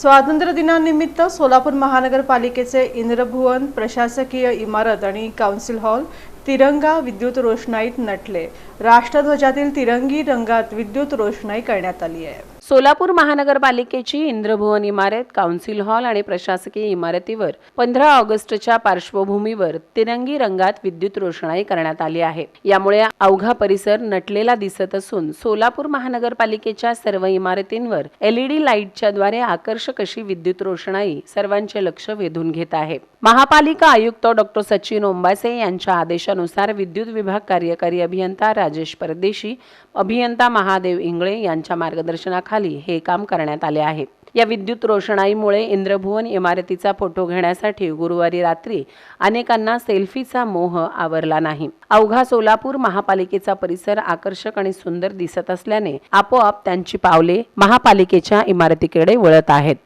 स्वातंत्र्य दिनानिमित्त सोलापूर महानगरपालिकेचे इंद्रभुवन प्रशासकीय इमारत आणि काउन्सिल हॉल तिरंगा विद्युत रोषणाईत नटले। राष्ट्रध्वजातील तिरंगी रंगात विद्युत रोषणाई करण्यात आली आहे। सोलापूर महानगरपालिकेची इंद्रभुवन इमारत, काउन्सिल हॉल आणि प्रशासकीय इमारतीवर 15 ऑगस्टच्या पार्श्वभूमीवर तिरंगी रंगात विद्युत रोषणाई करण्यात आली आहे। यामुळे अवघा परिसर नटलेला दिसत असून सोलापूर महानगरपालिकेच्या सर्व इमारतींवर LED लाईटच्या द्वारे आकर्षक अशी विद्युत रोषणाई सर्वांचे लक्ष वेधून घेत आहे। महापालिका आयुक्त डॉ. सचिन ओंबासे यांच्या आदेशानुसार विद्युत विभाग कार्यकारी अभियंता राजेश परदेशी, अभियंता महादेव इंगळे यांच्या मार्गदर्शनाखाली हे काम करण्यात आले आहे। या विद्युत रोषणाईमुळे इंद्रभुवन इमारतीचा फोटो घेण्यासाठी गुरुवारी रात्री अनेकांना सेल्फीचा मोह आवरला नाही। अवघा सोलापूर महापालिकेचा परिसर आकर्षक आणि सुंदर दिसत असल्याने आपोआप त्यांची पावले महापालिकेच्या इमारतीकडे वळत आहेत।